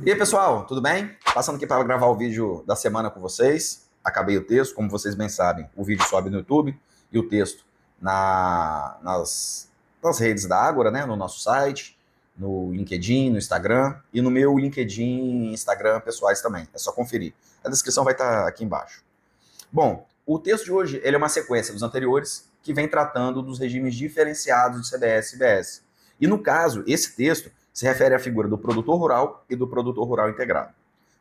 E aí, pessoal, tudo bem? Passando aqui para gravar o vídeo da semana com vocês. Acabei o texto, como vocês bem sabem, o vídeo sobe no YouTube e o texto nas redes da Ágora, né? No nosso site, no LinkedIn, no Instagram e no meu LinkedIn e Instagram pessoais também. É só conferir. A descrição vai estar aqui embaixo. Bom, o texto de hoje ele é uma sequência dos anteriores que vem tratando dos regimes diferenciados de CBS e IBS. E no caso, esse texto se refere à figura do produtor rural e do produtor rural integrado.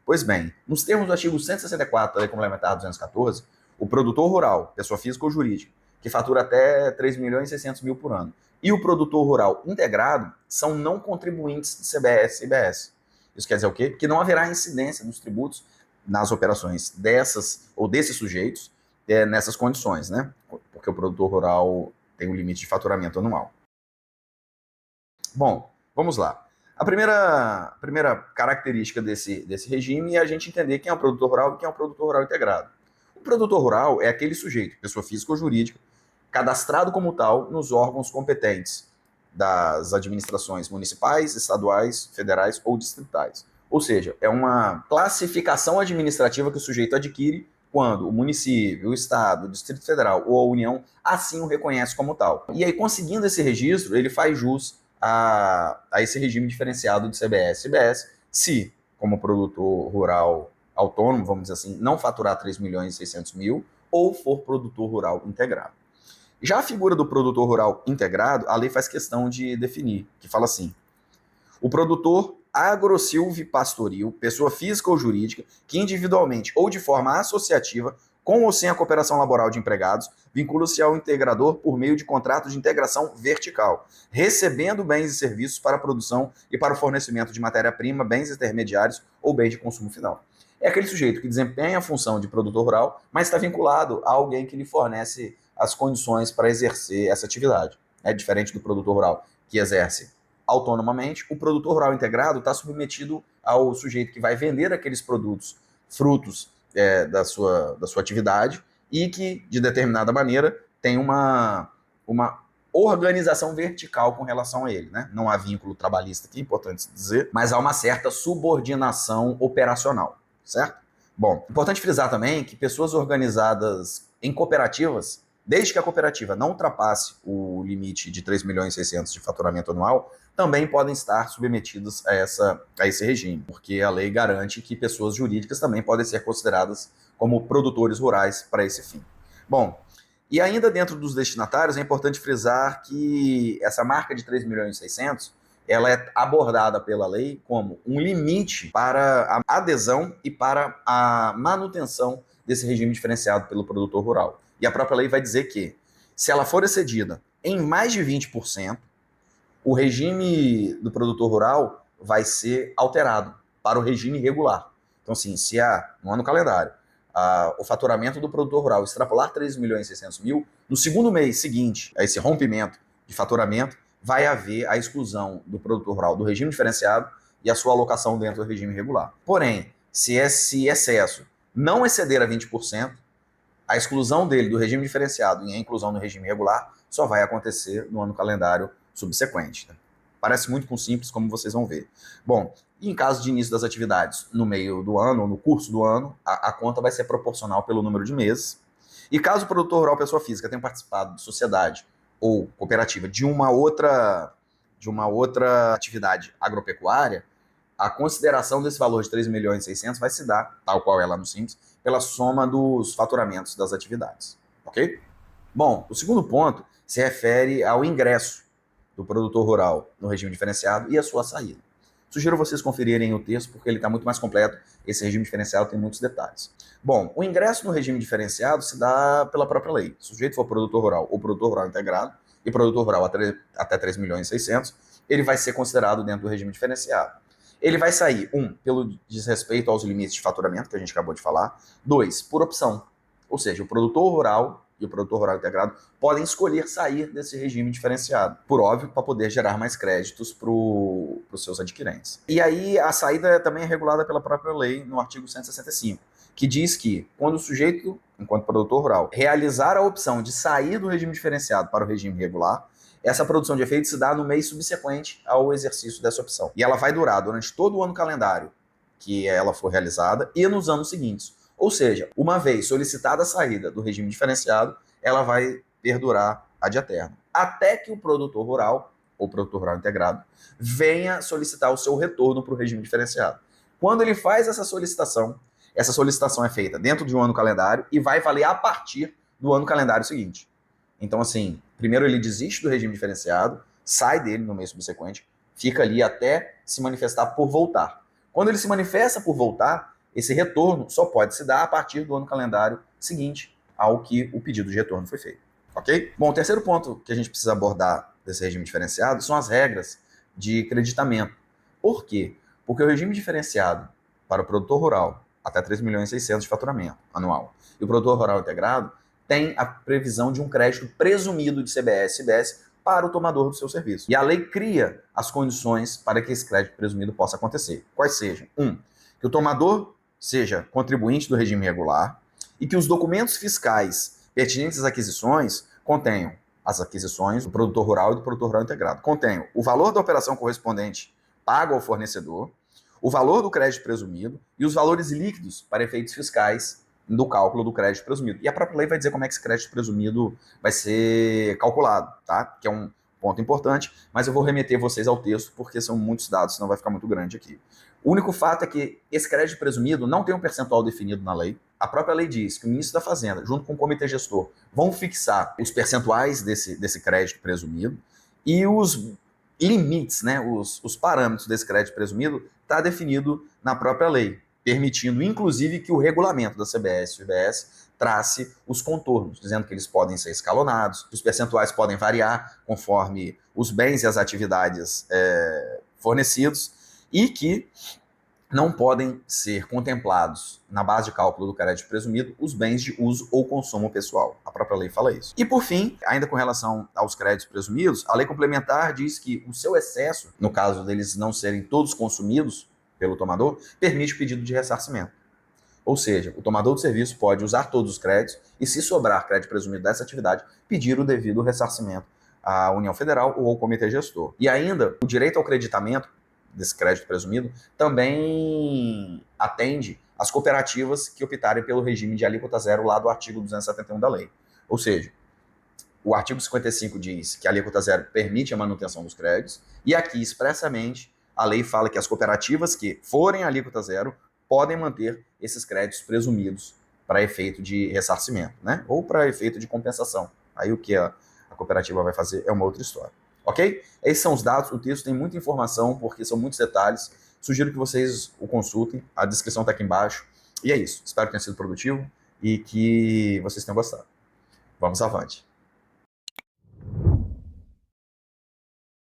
Pois bem, nos termos do artigo 164 da Lei Complementar 214, o produtor rural, pessoa física ou jurídica, que fatura até 3 milhões e 600 mil por ano, e o produtor rural integrado são não contribuintes de CBS e IBS. Isso quer dizer o quê? Que não haverá incidência dos tributos nas operações dessas ou desses sujeitos nessas condições, né? Porque o produtor rural tem um limite de faturamento anual. Bom, vamos lá. A primeira característica desse regime é a gente entender quem é o produtor rural e quem é o produtor rural integrado. O produtor rural é aquele sujeito, pessoa física ou jurídica, cadastrado como tal nos órgãos competentes das administrações municipais, estaduais, federais ou distritais. Ou seja, é uma classificação administrativa que o sujeito adquire quando o município, o estado, o Distrito Federal ou a União assim o reconhece como tal. E aí, conseguindo esse registro, ele faz jus a esse regime diferenciado de CBS e IBS, se, como produtor rural autônomo, vamos dizer assim, não faturar 3 milhões e 600 mil, ou for produtor rural integrado. Já a figura do produtor rural integrado, a lei faz questão de definir, que fala assim: o produtor agro-silvipastoril, pessoa física ou jurídica, que individualmente ou de forma associativa, com ou sem a cooperação laboral de empregados, vincula-se ao integrador por meio de contrato de integração vertical, recebendo bens e serviços para a produção e para o fornecimento de matéria-prima, bens intermediários ou bens de consumo final. É aquele sujeito que desempenha a função de produtor rural, mas está vinculado a alguém que lhe fornece as condições para exercer essa atividade. É diferente do produtor rural, que exerce autonomamente. O produtor rural integrado está submetido ao sujeito que vai vender aqueles produtos, frutos da sua atividade, e que, de determinada maneira, tem uma organização vertical com relação a ele, né? Não há vínculo trabalhista aqui, importante dizer, mas há uma certa subordinação operacional, certo? Bom, importante frisar também que pessoas organizadas em cooperativas, desde que a cooperativa não ultrapasse o limite de 3 milhões e 600 de faturamento anual, também podem estar submetidos a esse regime, porque a lei garante que pessoas jurídicas também podem ser consideradas como produtores rurais para esse fim. Bom, e ainda dentro dos destinatários, é importante frisar que essa marca de 3 milhões e 600, ela é abordada pela lei como um limite para a adesão e para a manutenção desse regime diferenciado pelo produtor rural. E a própria lei vai dizer que, se ela for excedida em mais de 20%, o regime do produtor rural vai ser alterado para o regime regular. Então, assim, se no ano calendário, o faturamento do produtor rural extrapolar 13 milhões e 600 mil, no segundo mês seguinte a esse rompimento de faturamento, vai haver a exclusão do produtor rural do regime diferenciado e a sua alocação dentro do regime regular. Porém, se esse excesso não exceder a 20%, a exclusão dele do regime diferenciado e a inclusão no regime regular só vai acontecer no ano calendário subsequente. Parece muito com simples, como vocês vão ver. Bom, e em caso de início das atividades no meio do ano ou no curso do ano, a conta vai ser proporcional pelo número de meses. E caso o produtor rural, pessoa física, tenha participado de sociedade ou cooperativa de uma outra atividade agropecuária, a consideração desse valor de 3 milhões e 600 vai se dar, tal qual é lá no Simples, pela soma dos faturamentos das atividades. Ok? Bom, o segundo ponto se refere ao ingresso do produtor rural no regime diferenciado e a sua saída. Sugiro vocês conferirem o texto, porque ele está muito mais completo. Esse regime diferenciado tem muitos detalhes. Bom, o ingresso no regime diferenciado se dá pela própria lei. Se o sujeito for produtor rural ou produtor rural integrado, e produtor rural até 3 milhões e 600, ele vai ser considerado dentro do regime diferenciado. Ele vai sair, pelo desrespeito aos limites de faturamento, que a gente acabou de falar. 2, por opção. Ou seja, o produtor rural e o produtor rural integrado podem escolher sair desse regime diferenciado, por óbvio, para poder gerar mais créditos para os seus adquirentes. E aí a saída também é regulada pela própria lei no artigo 165, que diz que quando o sujeito, enquanto produtor rural, realizar a opção de sair do regime diferenciado para o regime regular, essa produção de efeitos se dá no mês subsequente ao exercício dessa opção. E ela vai durar durante todo o ano calendário que ela for realizada e nos anos seguintes. Ou seja, uma vez solicitada a saída do regime diferenciado, ela vai perdurar ad eterno. Até que o produtor rural, ou produtor rural integrado, venha solicitar o seu retorno para o regime diferenciado. Quando ele faz essa solicitação é feita dentro de um ano calendário e vai valer a partir do ano calendário seguinte. Então, assim, primeiro ele desiste do regime diferenciado, sai dele no mês subsequente, fica ali até se manifestar por voltar. Quando ele se manifesta por voltar, esse retorno só pode se dar a partir do ano calendário seguinte ao que o pedido de retorno foi feito. Ok? Bom, o terceiro ponto que a gente precisa abordar desse regime diferenciado são as regras de creditamento. Por quê? Porque o regime diferenciado para o produtor rural, até 3.600.000 de faturamento anual, e o produtor rural integrado tem a previsão de um crédito presumido de CBS e CBS para o tomador do seu serviço. E a lei cria as condições para que esse crédito presumido possa acontecer. Quais sejam? Que o tomador seja contribuinte do regime regular e que os documentos fiscais pertinentes às aquisições contenham as aquisições do produtor rural e do produtor rural integrado. Contenham o valor da operação correspondente pago ao fornecedor, o valor do crédito presumido e os valores líquidos para efeitos fiscais do cálculo do crédito presumido. E a própria lei vai dizer como é que esse crédito presumido vai ser calculado, tá? Que é um ponto importante, mas eu vou remeter vocês ao texto porque são muitos dados, senão vai ficar muito grande aqui. O único fato é que esse crédito presumido não tem um percentual definido na lei. A própria lei diz que o ministro da Fazenda, junto com o comitê gestor, vão fixar os percentuais desse crédito presumido e os limites, né, os parâmetros desse crédito presumido está definido na própria lei, permitindo, inclusive, que o regulamento da CBS e UBS trace os contornos, dizendo que eles podem ser escalonados, que os percentuais podem variar conforme os bens e as atividades fornecidos e que não podem ser contemplados na base de cálculo do crédito presumido os bens de uso ou consumo pessoal. A própria lei fala isso. E por fim, ainda com relação aos créditos presumidos, a lei complementar diz que o seu excesso, no caso deles não serem todos consumidos pelo tomador, permite o pedido de ressarcimento. Ou seja, o tomador do serviço pode usar todos os créditos e, se sobrar crédito presumido dessa atividade, pedir o devido ressarcimento à União Federal ou ao Comitê Gestor. E ainda, o direito ao creditamento desse crédito presumido também atende às cooperativas que optarem pelo regime de alíquota zero lá do artigo 271 da lei. Ou seja, o artigo 55 diz que a alíquota zero permite a manutenção dos créditos e aqui expressamente a lei fala que as cooperativas que forem alíquota zero podem manter esses créditos presumidos para efeito de ressarcimento, né? Ou para efeito de compensação. Aí o que a cooperativa vai fazer é uma outra história. Ok? Esses são os dados, o texto tem muita informação, porque são muitos detalhes. Sugiro que vocês o consultem, a descrição está aqui embaixo. E é isso. Espero que tenha sido produtivo e que vocês tenham gostado. Vamos avante.